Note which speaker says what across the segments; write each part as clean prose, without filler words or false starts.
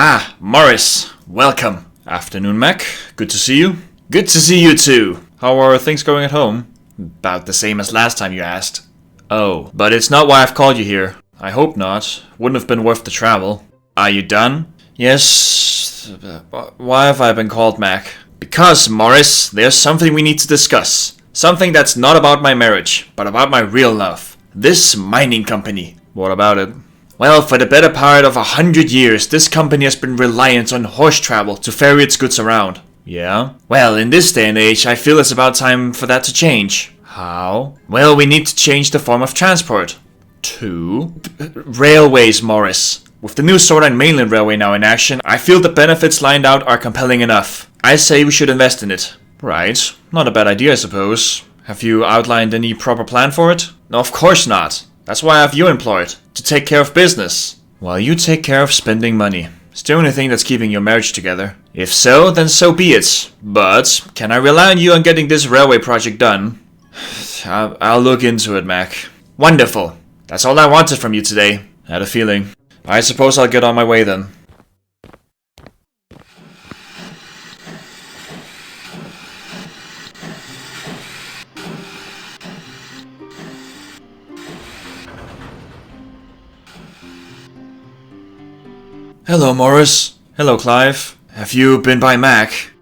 Speaker 1: Ah, Morris, welcome. Afternoon, Mac. Good to see you. Good to see you too. How are things going at home? About the same as last time you asked. Oh, but it's not why I've called you here. I hope not. Wouldn't have been worth the travel. Are you done? Yes. Why have I been called, Mac? Because, Morris, there's something we need to discuss. Something that's not about my marriage, but about my real love. This mining company. What about it? Well, for the better part of 100 years, this company has been reliant on horse travel to ferry its goods around. Yeah? Well, in this day and age, I feel it's about time for that to change. How? Well, we need to change the form of transport. To? Railways, Morris. With the new Sword and Mainland Railway now in action, I feel the benefits lined out are compelling enough. I say we should invest in it. Right. Not a bad idea, I suppose. Have you outlined any proper plan for it? No, of course not. That's why I have you employed. To take care of business. While you take care of spending money. It's the only thing that's keeping your marriage together. If so, then so be it. But, can I rely on you on getting this railway project done? I'll look into it, Mac. Wonderful. That's all I wanted from you today. I had a feeling. I suppose I'll get on my way then. Hello, Morris. Hello, Clive. Have you been by Mac?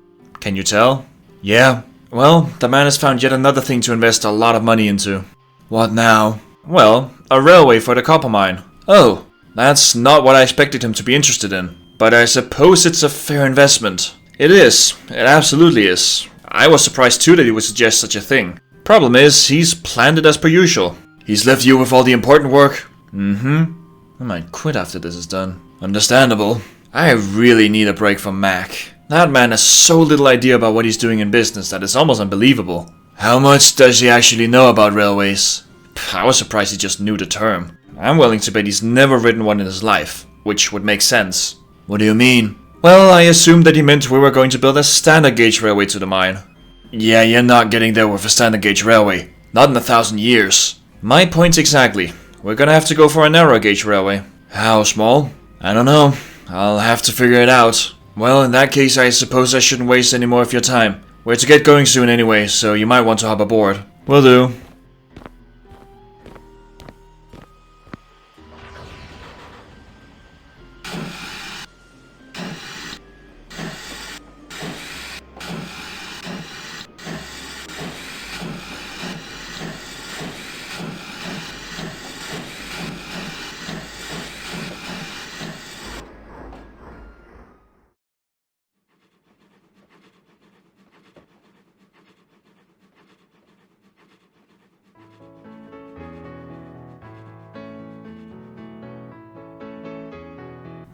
Speaker 1: Can you tell? Yeah. Well, the man has found yet another thing to invest a lot of money into. What now? Well, a railway for the copper mine. Oh, that's not what I expected him to be interested in. But I suppose it's a fair investment. It is. It absolutely is. I was surprised too that he would suggest such a thing. Problem is, he's planned it as per usual. He's left you with all the important work. I might quit after this is done. Understandable. I really need a break from Mac. That man has so little idea about what he's doing in business that it's almost unbelievable. How much does he actually know about railways? I was surprised he just knew the term. I'm willing to bet he's never ridden one in his life, which would make sense. What do you mean? Well, I assumed that he meant we were going to build a standard gauge railway to the mine. Yeah, you're not getting there with a standard gauge railway. Not in 1,000 years. My point exactly. We're gonna have to go for a narrow gauge railway. How small? I don't know. I'll have to figure it out. Well, in that case, I suppose I shouldn't waste any more of your time. We're to get going soon anyway, so you might want to hop aboard. Will do.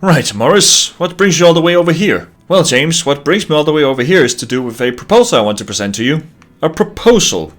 Speaker 1: Right, Morris, what brings you all the way over here? Well, James, what brings me all the way over here is to do with a proposal I want to present to you. A proposal?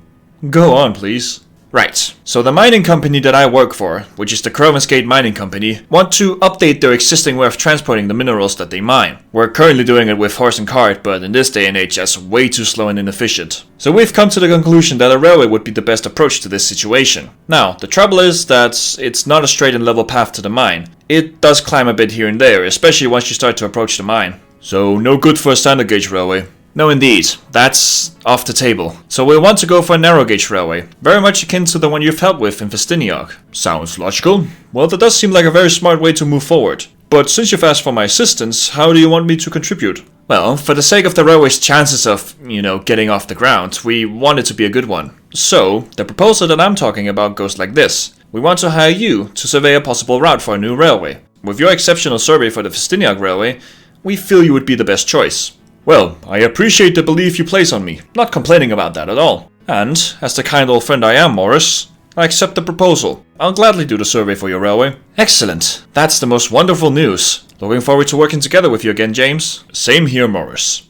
Speaker 1: Go on, please. Right, so the mining company that I work for, which is the Gate Mining Company, want to update their existing way of transporting the minerals that they mine. We're currently doing it with horse and cart, but in this day and age that's way too slow and inefficient. So we've come to the conclusion that a railway would be the best approach to this situation. Now, the trouble is that it's not a straight and level path to the mine. It does climb a bit here and there, especially once you start to approach the mine. So no good for a standard gauge railway. No indeed, that's off the table. So we want to go for a narrow gauge railway, very much akin to the one you've helped with in Vestiniog. Sounds logical. Well, that does seem like a very smart way to move forward. But since you've asked for my assistance, how do you want me to contribute? Well, for the sake of the railway's chances of, getting off the ground, we want it to be a good one. So, the proposal that I'm talking about goes like this. We want to hire you to survey a possible route for a new railway. With your exceptional survey for the Vestiniog railway, we feel you would be the best choice. Well, I appreciate the belief you place on me, not complaining about that at all. And, as the kind old friend I am, Morris, I accept the proposal. I'll gladly do the survey for your railway. Excellent. That's the most wonderful news. Looking forward to working together with you again, James. Same here, Morris.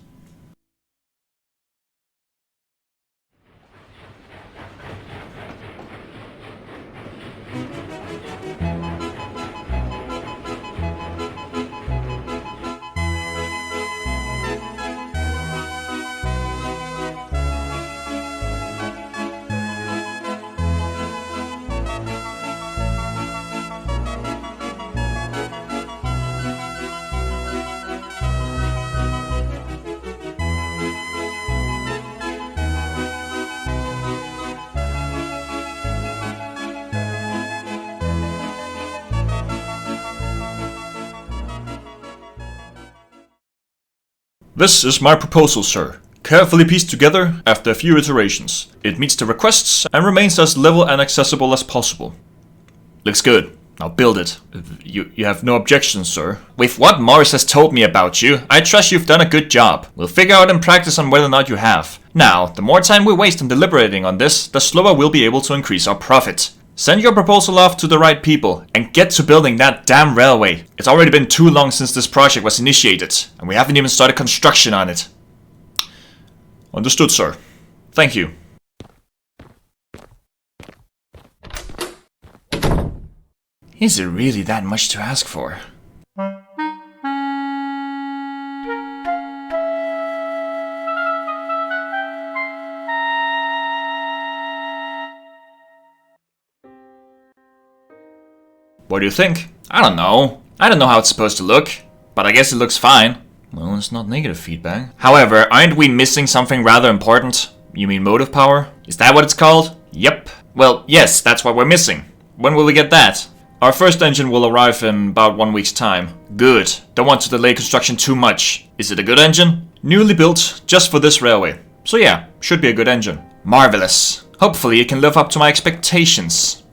Speaker 1: This is my proposal, sir. Carefully pieced together after a few iterations. It meets the requests and remains as level and accessible as possible. Looks good. Now build it. You have no objections, sir. With what Morris has told me about you, I trust you've done a good job. We'll figure out in practice on whether or not you have. Now, the more time we waste on deliberating on this, the slower we'll be able to increase our profit. Send your proposal off to the right people and get to building that damn railway. It's already been too long since this project was initiated, and we haven't even started construction on it. Understood, sir. Thank you. Is it really that much to ask for? What do you think? I don't know. I don't know how it's supposed to look, but I guess it looks fine. Well, it's not negative feedback. However, aren't we missing something rather important? You mean motive power? Is that what it's called? Yep. Well, yes, that's what we're missing. When will we get that? Our first engine will arrive in about 1 week's time. Good. Don't want to delay construction too much. Is it a good engine? Newly built, just for this railway. So yeah, should be a good engine. Marvelous. Hopefully it can live up to my expectations.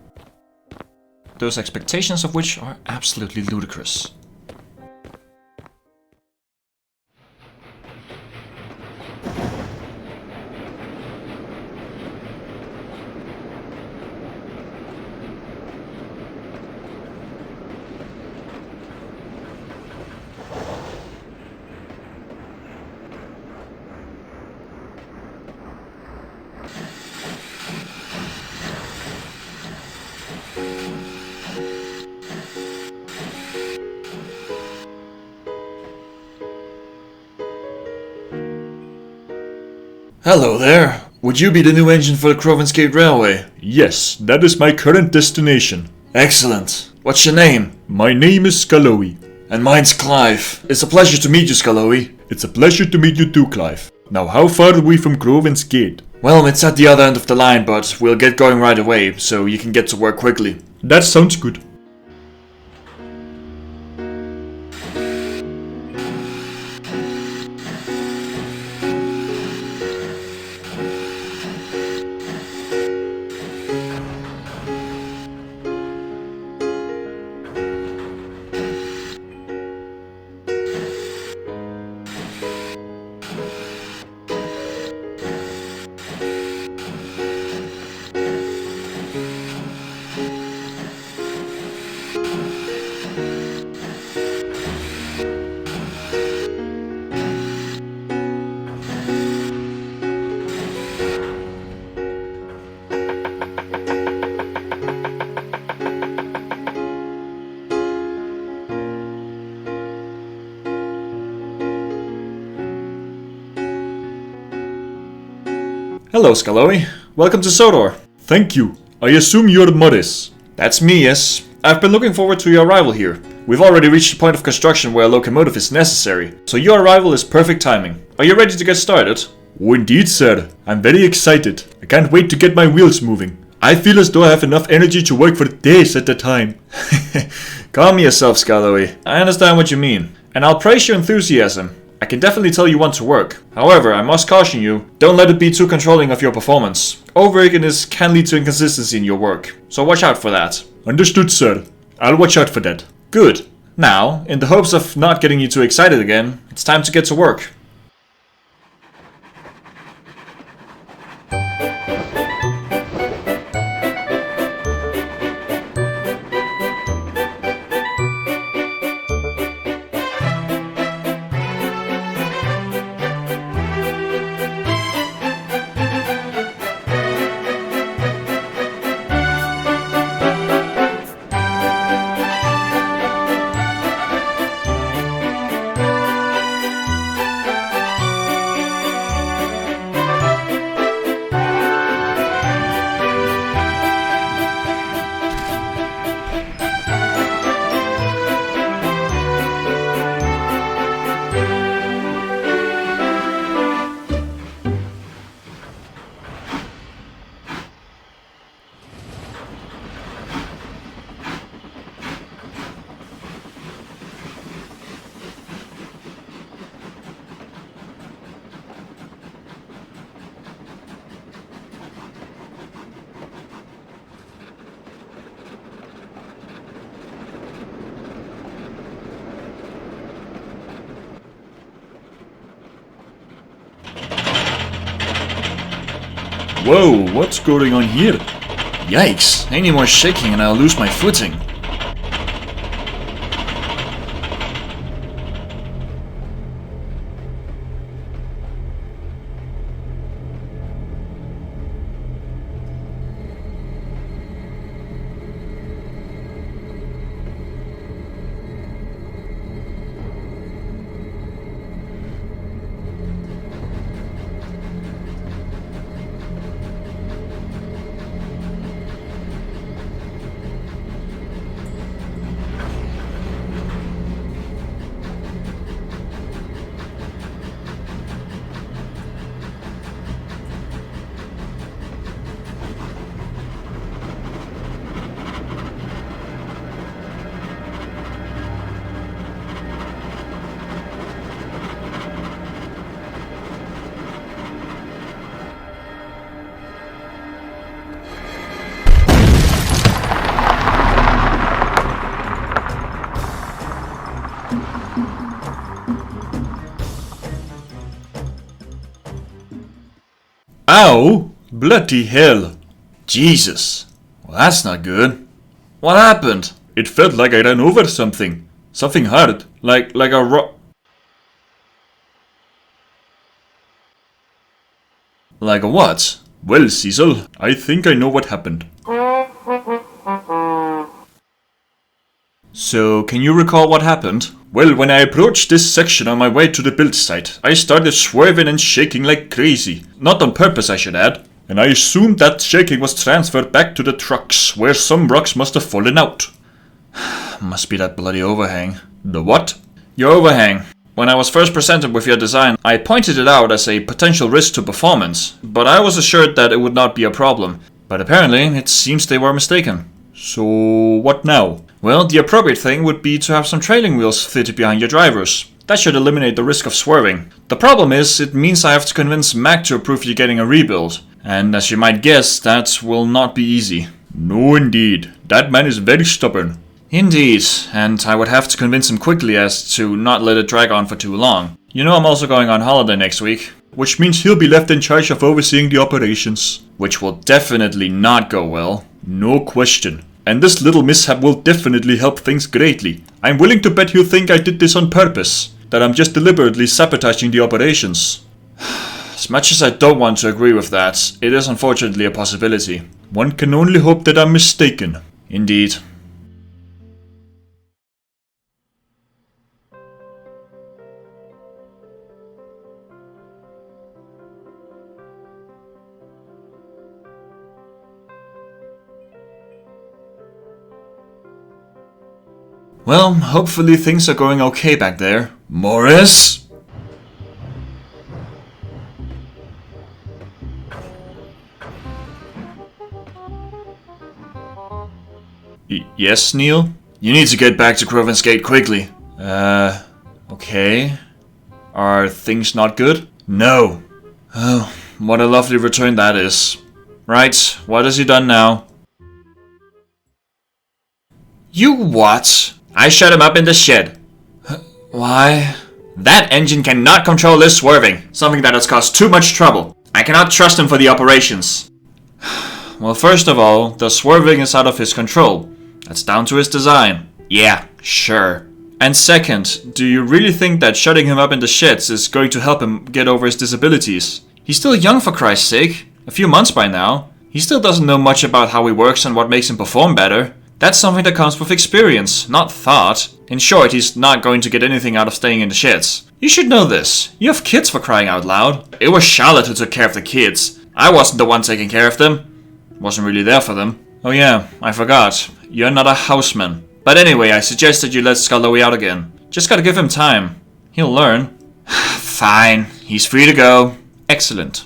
Speaker 1: Those expectations of which are absolutely ludicrous. Hello there. Would you be the new engine for the Crovansgate Railway? Yes, that is my current destination. Excellent. What's your name? My name is Skarloey. And mine's Clive. It's a pleasure to meet you, Skarloey. It's a pleasure to meet you too, Clive. Now, how far are we from Crovansgate? Well, it's at the other end of the line, but we'll get going right away, so you can get to work quickly. That sounds good. Hello, Skarloey. Welcome to Sodor. Thank you. I assume you're Morris. That's me, yes. I've been looking forward to your arrival here. We've already reached the point of construction where a locomotive is necessary, so your arrival is perfect timing. Are you ready to get started? Oh, indeed, sir. I'm very excited. I can't wait to get my wheels moving. I feel as though I have enough energy to work for days at a time. Calm yourself, Skarloey. I understand what you mean, and I'll praise your enthusiasm. I can definitely tell you want to work. However, I must caution you, don't let it be too controlling of your performance. Over-eagerness can lead to inconsistency in your work, so watch out for that. Understood, sir. I'll watch out for that. Good. Now, in the hopes of not getting you too excited again, it's time to get to work. Whoa, what's going on here? Yikes, any more shaking and I'll lose my footing. Ow! Bloody hell! Jesus! Well, that's not good. What happened? It felt like I ran over something. Something hard. Like a rock. Like a what? Well, Cecil, I think I know what happened. So, can you recall what happened? Well, when I approached this section on my way to the build site, I started swerving and shaking like crazy. Not on purpose, I should add. And I assumed that shaking was transferred back to the trucks, where some rocks must have fallen out. Must be that bloody overhang. The what? Your overhang. When I was first presented with your design, I pointed it out as a potential risk to performance, but I was assured that it would not be a problem. But apparently, it seems they were mistaken. So, what now? Well, the appropriate thing would be to have some trailing wheels fitted behind your drivers. That should eliminate the risk of swerving. The problem is, it means I have to convince Mac to approve you getting a rebuild. And as you might guess, that will not be easy. No indeed. That man is very stubborn. Indeed, and I would have to convince him quickly as to not let it drag on for too long. You know I'm also going on holiday next week. Which means he'll be left in charge of overseeing the operations. Which will definitely not go well. No question. And this little mishap will definitely help things greatly. I'm willing to bet he'll think I did this on purpose. That I'm just deliberately sabotaging the operations. As much as I don't want to agree with that, it is unfortunately a possibility. One can only hope that I'm mistaken. Indeed. Well, hopefully things are going okay back there. Morris? Yes, Neil? You need to get back to Groven's Gate quickly. Okay. Are things not good? No. Oh, what a lovely return that is. Right, what has he done now? You what? I shut him up in the shed. Why? That engine cannot control this swerving, something that has caused too much trouble. I cannot trust him for the operations. Well, first of all, the swerving is out of his control. That's down to his design. Yeah, sure. And second, do you really think that shutting him up in the sheds is going to help him get over his disabilities? He's still young, for Christ's sake. A few months by now. He still doesn't know much about how he works and what makes him perform better. That's something that comes with experience, not thought. In short, he's not going to get anything out of staying in the sheds. You should know this. You have kids, for crying out loud. It was Charlotte who took care of the kids. I wasn't the one taking care of them. Wasn't really there for them. Oh yeah, I forgot. You're not a houseman. But anyway, I suggest that you let Skarloey out again. Just gotta give him time. He'll learn. Fine. He's free to go. Excellent.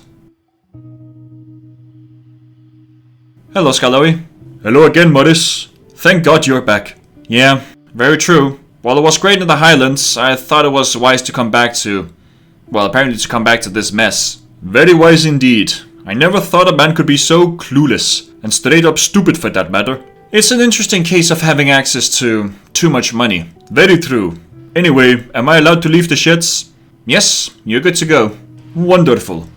Speaker 1: Hello, Skarloey. Hello again, Morris. Thank God you're back. Yeah, very true. While it was great in the Highlands, I thought it was wise to come back to... Well, apparently to come back to this mess. Very wise indeed. I never thought a man could be so clueless. And straight up stupid for that matter. It's an interesting case of having access to too much money. Very true. Anyway, am I allowed to leave the sheds? Yes, you're good to go. Wonderful.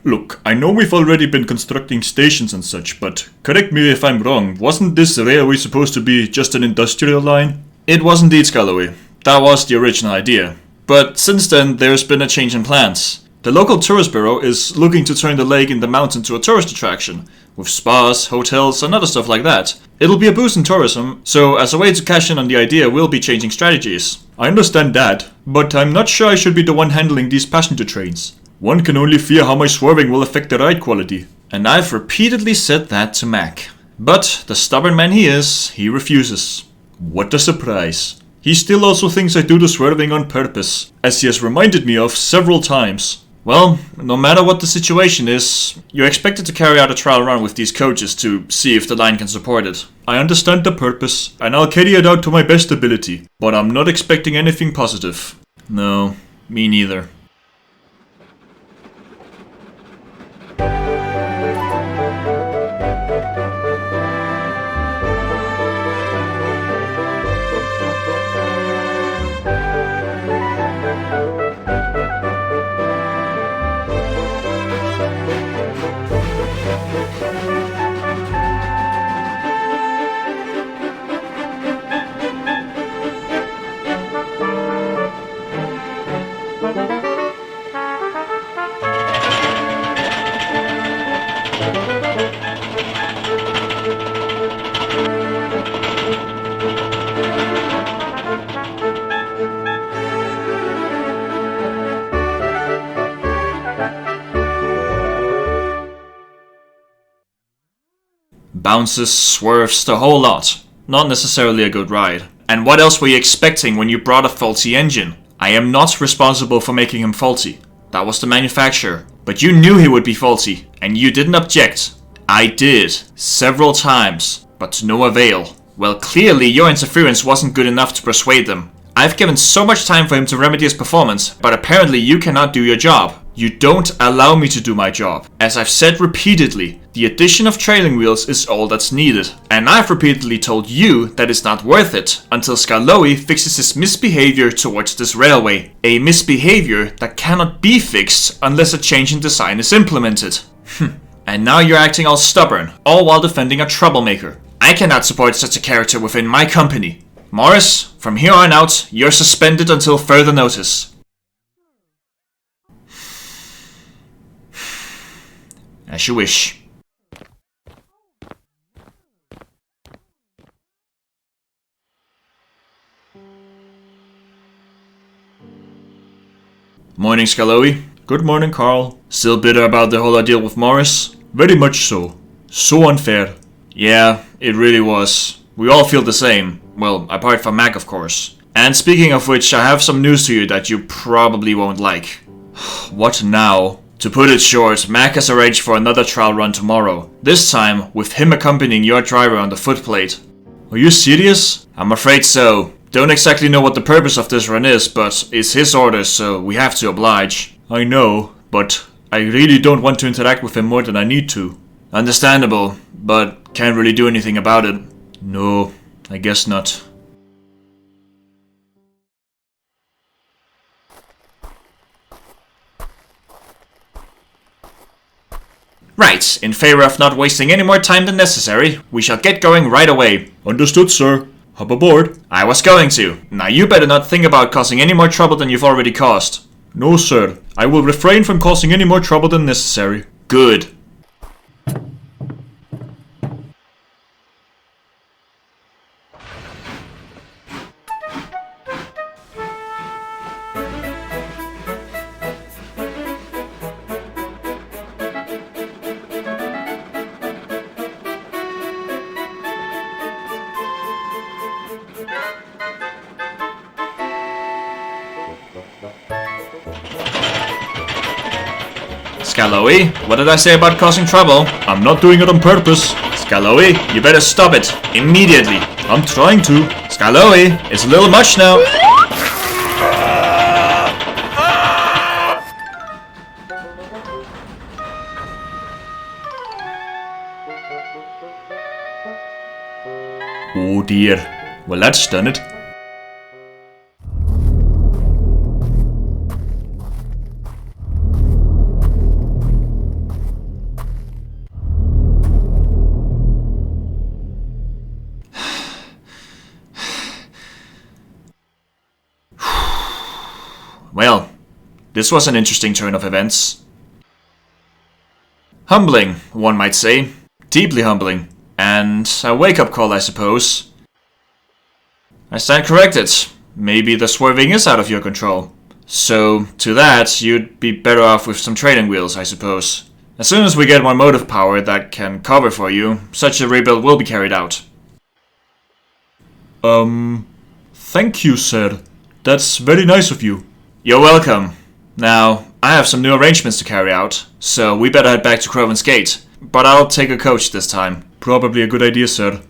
Speaker 1: Look, I know we've already been constructing stations and such, but correct me if I'm wrong, wasn't this railway supposed to be just an industrial line? It was indeed, Skarloey. That was the original idea. But since then, there's been a change in plans. The local tourist bureau is looking to turn the lake in the mountain to a tourist attraction, with spas, hotels, and other stuff like that. It'll be a boost in tourism, so as a way to cash in on the idea, we'll be changing strategies. I understand that, but I'm not sure I should be the one handling these passenger trains. One can only fear how my swerving will affect the ride quality. And I've repeatedly said that to Mac. But, the stubborn man he is, he refuses. What a surprise. He still also thinks I do the swerving on purpose, as he has reminded me of several times. Well, no matter what the situation is, you're expected to carry out a trial run with these coaches to see if the line can support it. I understand the purpose, and I'll carry it out to my best ability, but I'm not expecting anything positive. No, me neither. Bounces, swerves, the whole lot. Not necessarily a good ride. And what else were you expecting when you brought a faulty engine? I am not responsible for making him faulty. That was the manufacturer. But you knew he would be faulty, and you didn't object. I did, several times, but to no avail. Well, clearly your interference wasn't good enough to persuade them. I've given so much time for him to remedy his performance, but apparently you cannot do your job. You don't allow me to do my job. As I've said repeatedly, the addition of trailing wheels is all that's needed. And I've repeatedly told you that it's not worth it until Skarloey fixes his misbehavior towards this railway. A misbehavior that cannot be fixed unless a change in design is implemented. And now you're acting all stubborn, all while defending a troublemaker. I cannot support such a character within my company. Morris, from here on out, you're suspended until further notice. As you wish. Morning, Skarloey. Good morning, Carl. Still bitter about the whole ordeal with Morris? Very much so. So unfair. Yeah, it really was. We all feel the same. Well, apart from Mac, of course. And speaking of which, I have some news to you that you probably won't like. What now? To put it short, Mac has arranged for another trial run tomorrow. This time, with him accompanying your driver on the footplate. Are you serious? I'm afraid so. Don't exactly know what the purpose of this run is, but it's his orders, so we have to oblige. I know, but I really don't want to interact with him more than I need to. Understandable, but can't really do anything about it. No, I guess not. Right, in favor of not wasting any more time than necessary, we shall get going right away. Understood, sir. Hop aboard. I was going to. Now you better not think about causing any more trouble than you've already caused. No, sir. I will refrain from causing any more trouble than necessary. Good. Skarloey, what did I say about causing trouble? I'm not doing it on purpose. Skarloey, you better stop it. Immediately. I'm trying to. Skarloey, it's a little much now. Oh dear. Well, that's done it. This was an interesting turn of events. Humbling, one might say. Deeply humbling. And a wake-up call, I suppose. I stand corrected. Maybe the swerving is out of your control. So, to that, you'd be better off with some training wheels, I suppose. As soon as we get more motive power that can cover for you, such a rebuild will be carried out.
Speaker 2: Thank you, sir. That's very nice of you.
Speaker 1: You're welcome. Now, I have some new arrangements to carry out, so we better head back to Croven's Gate. But I'll take a coach this time.
Speaker 2: Probably a good idea, sir.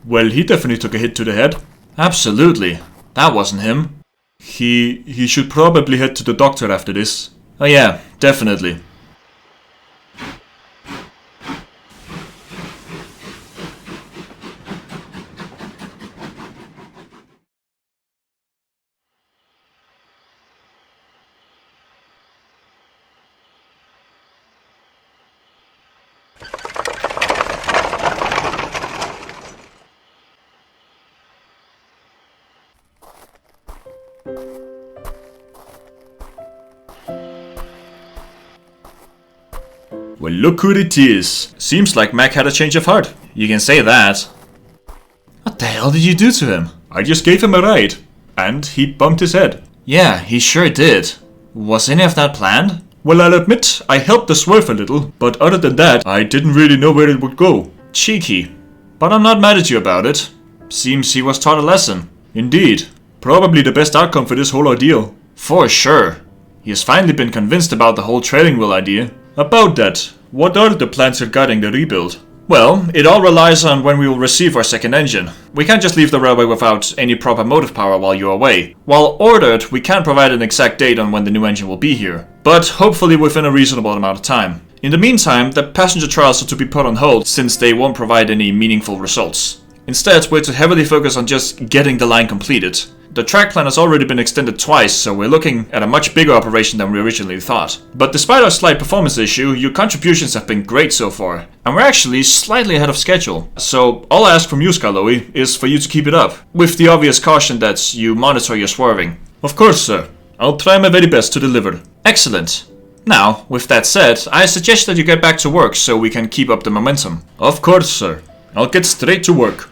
Speaker 2: Well, he definitely took a hit to the head.
Speaker 1: Absolutely. That wasn't him.
Speaker 2: He should probably head to the doctor after this.
Speaker 1: Oh yeah, definitely.
Speaker 2: Well, look who it is.
Speaker 1: Seems like Mac had a change of heart. You can say that. What the hell did you do to him?
Speaker 2: I just gave him a ride. And he bumped his head.
Speaker 1: Yeah, he sure did. Was any of that planned?
Speaker 2: Well, I'll admit, I helped the swerve a little, but other than that, I didn't really know where it would go.
Speaker 1: Cheeky. But I'm not mad at you about it. Seems he was taught a lesson.
Speaker 2: Indeed. Probably the best outcome for this whole ordeal.
Speaker 1: For sure. He has finally been convinced about the whole trailing wheel idea.
Speaker 2: About that, what are the plans regarding the rebuild?
Speaker 1: Well, it all relies on when we will receive our second engine. We can't just leave the railway without any proper motive power while you're away. While ordered, we can't provide an exact date on when the new engine will be here, but hopefully within a reasonable amount of time. In the meantime, the passenger trials are to be put on hold since they won't provide any meaningful results. Instead, we're to heavily focus on just getting the line completed. The track plan has already been extended twice, so we're looking at a much bigger operation than we originally thought. But despite our slight performance issue, your contributions have been great so far. And we're actually slightly ahead of schedule. So all I ask from you, Skarloey, is for you to keep it up. With the obvious caution that you monitor your swerving.
Speaker 2: Of course, sir. I'll try my very best to deliver.
Speaker 1: Excellent. Now, with that said, I suggest that you get back to work so we can keep up the momentum.
Speaker 2: Of course, sir. I'll get straight to work.